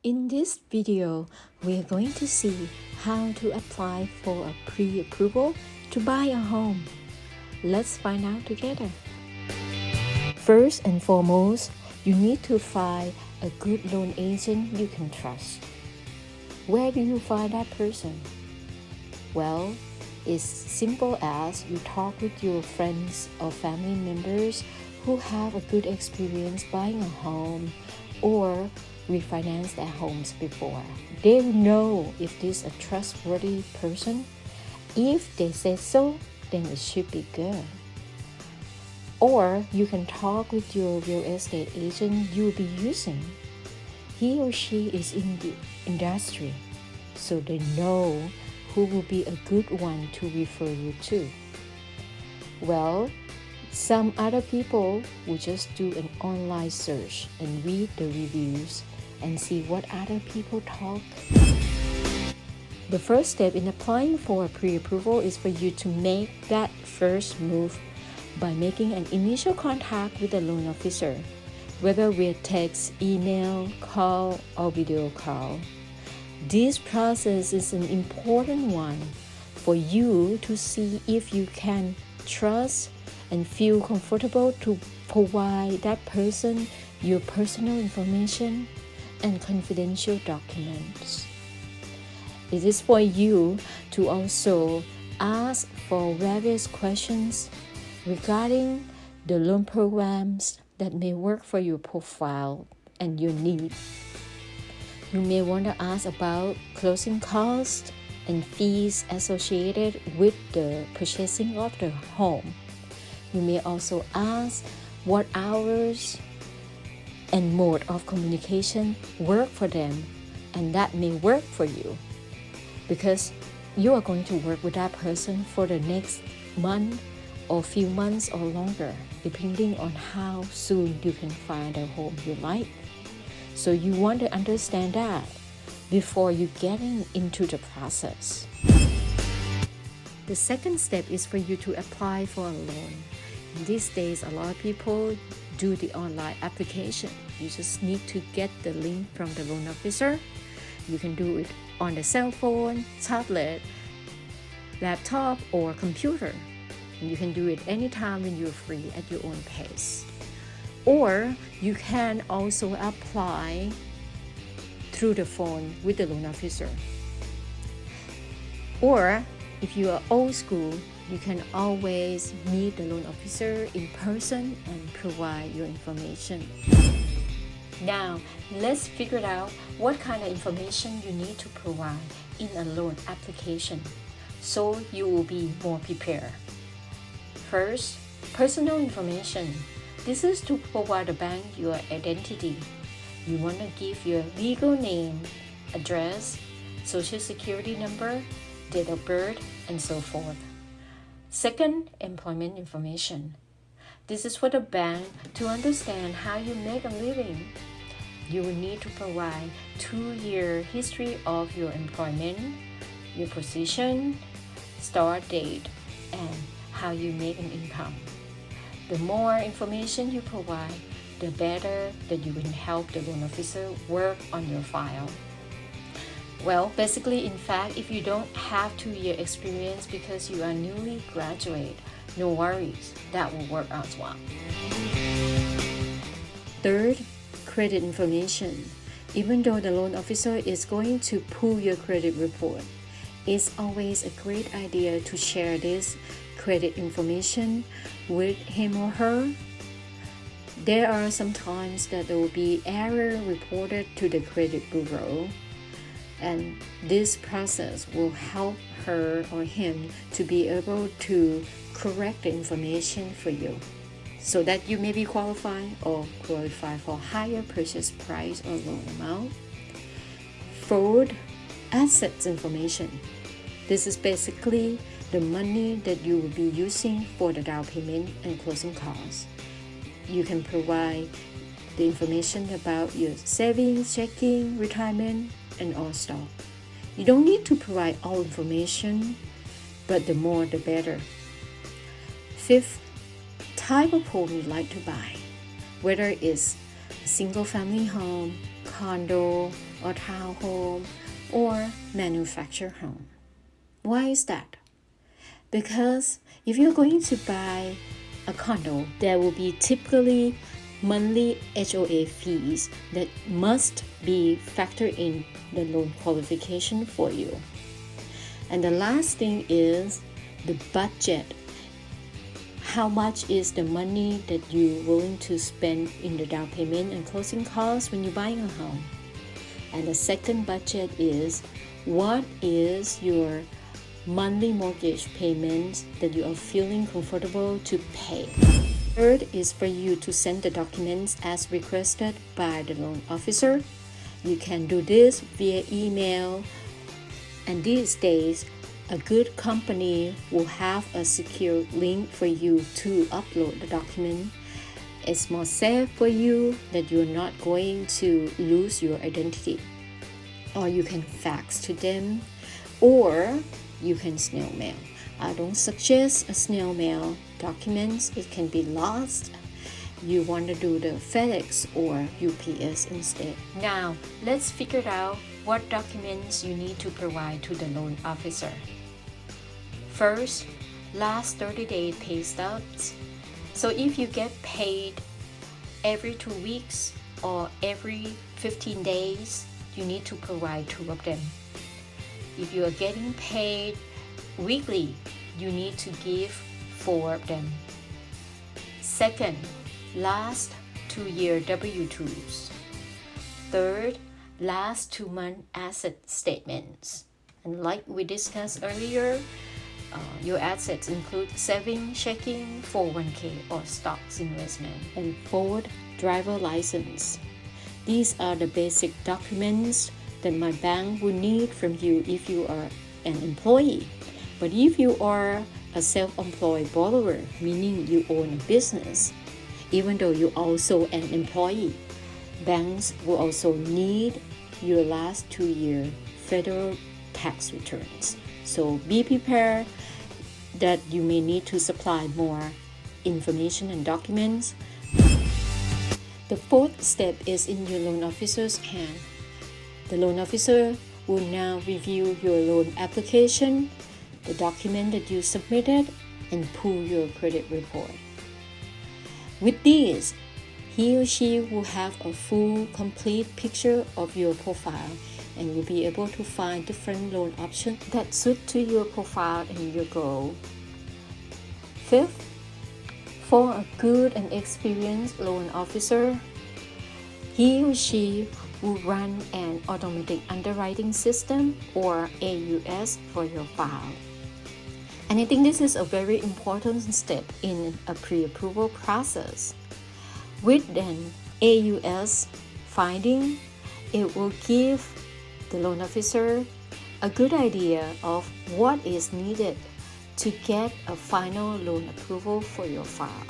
In this video, we are going to see how to apply for a pre-approval to buy a home. Let's find out together. First and foremost, you need to find a good loan agent you can trust. Where do you find that person? Well, it's simple as you talk with your friends or family members who have a good experience buying a home or refinance their homes before. They will know if this is a trustworthy person. If they say so, then it should be good. Or you can talk with your real estate agent you'll be using. He or she is in the industry, so they know who will be a good one to refer you to. Well, some other people will just do an online search and read the reviews and see what other people talk. The first step in applying for a pre-approval is for you to make that first move by making an initial contact with the loan officer, whether via text, email, call, or video call. This process is an important one for you to see if you can trust and feel comfortable to provide that person your personal information and confidential documents. It is for you to also ask for various questions regarding the loan programs that may work for your profile and your need. You may want to ask about closing costs and fees associated with the purchasing of the home. You may also ask what hours and mode of communication work for them, and that may work for you because you are going to work with that person for the next month or few months or longer, depending on how soon you can find a home you like. So you want to understand that before you getting into the process. The second step is for you to apply for a loan. These days, a lot of people do the online application. You just need to get the link from the loan officer. You can do it on the cell phone, tablet, laptop, or computer. And you can do it anytime when you're free at your own pace. Or you can also apply through the phone with the loan officer. Or if you are old school, you can always meet the loan officer in person and provide your information. Now, let's figure out what kind of information you need to provide in a loan application so you will be more prepared. First, personal information. This is to provide the bank your identity. You want to give your legal name, address, social security number, date of birth, and so forth. Second, employment information. This is for the bank to understand how you make a living. You will need to provide 2-year history of your employment, your position, start date, and how you make an income. The more information you provide, the better that you can help the loan officer work on your file. Well, basically, in fact, if you don't have 2-year experience because you are newly graduate, no worries, that will work as well. Third, credit information. Even though the loan officer is going to pull your credit report, it's always a great idea to share this credit information with him or her. There are some times that there will be error reported to the credit bureau, and this process will help her or him to be able to correct the information for you so that you may be qualified or qualify for higher purchase price or loan amount. Fourth, assets information. This is basically the money that you will be using for the down payment and closing costs. You can provide the information about your savings, checking, retirement, and all stock. You don't need to provide all information, but the more the better. Fifth, type of home you'd like to buy, whether it's a single family home, condo or townhome or manufactured home. Why is that? Because if you're going to buy a condo, there will be typically monthly HOA fees that must be factored in the loan qualification for you. And the last thing is the budget. How much is the money that you're willing to spend in the down payment and closing costs when you're buying a home? And the second budget is what is your monthly mortgage payments that you are feeling comfortable to pay. Third is for you to send the documents as requested by the loan officer. You can do this via email, and these days a good company will have a secure link for you to upload the document. It's more safe for you that you're not going to lose your identity. Or you can fax to them, or you can snail mail. I don't suggest a snail mail documents. It can be lost. You want to do the FedEx or UPS instead. Now, let's figure out what documents you need to provide to the loan officer. First, last 30-day pay stubs. So if you get paid every 2 weeks or every 15 days, you need to provide 2 of them. If you are getting paid weekly, you need to give 4 of them. Second, last 2-year W-2s. Third, last 2-month asset statements. And like we discussed earlier, your assets include savings, checking, 401k or stocks investment. And fourth, driver license. These are the basic documents that my bank will need from you if you are an employee. But if you are a self-employed borrower, meaning you own a business, even though you're also an employee, banks will also need your last 2-year federal tax returns. So be prepared that you may need to supply more information and documents. The fourth step is in your loan officer's hand. The loan officer will now review your loan application, the document that you submitted, and pull your credit report. With these, he or she will have a full, complete picture of your profile and will be able to find different loan options that suit to your profile and your goal. Fifth, for a good and experienced loan officer, he or she will run an automatic underwriting system or AUS for your file. And I think this is a very important step in a pre-approval process. With an AUS finding, it will give the loan officer a good idea of what is needed to get a final loan approval for your file.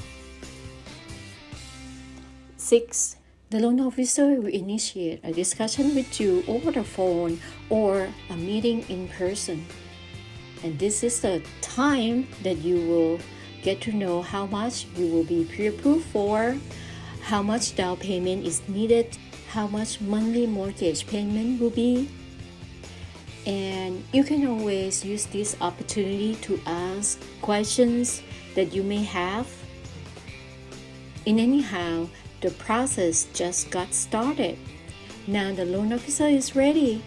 6. The loan officer will initiate a discussion with you over the phone or a meeting in person. And this is the time that you will get to know how much you will be pre-approved for, how much down payment is needed, how much monthly mortgage payment will be. And you can always use this opportunity to ask questions that you may have. And anyhow, the process just got started. Now the loan officer is ready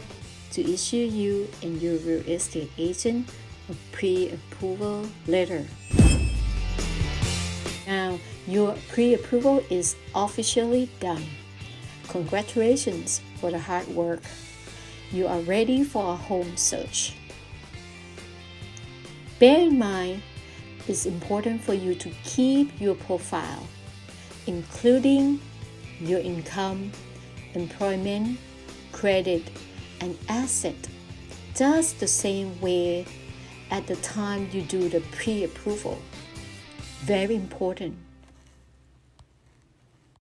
to issue you and your real estate agent a pre-approval letter. Now your pre-approval is officially done. Congratulations for the hard work. You are ready for a home search. Bear in mind, it's important for you to keep your profile, including your income, employment, credit, and asset, just the same way at the time you do the pre-approval. Very important.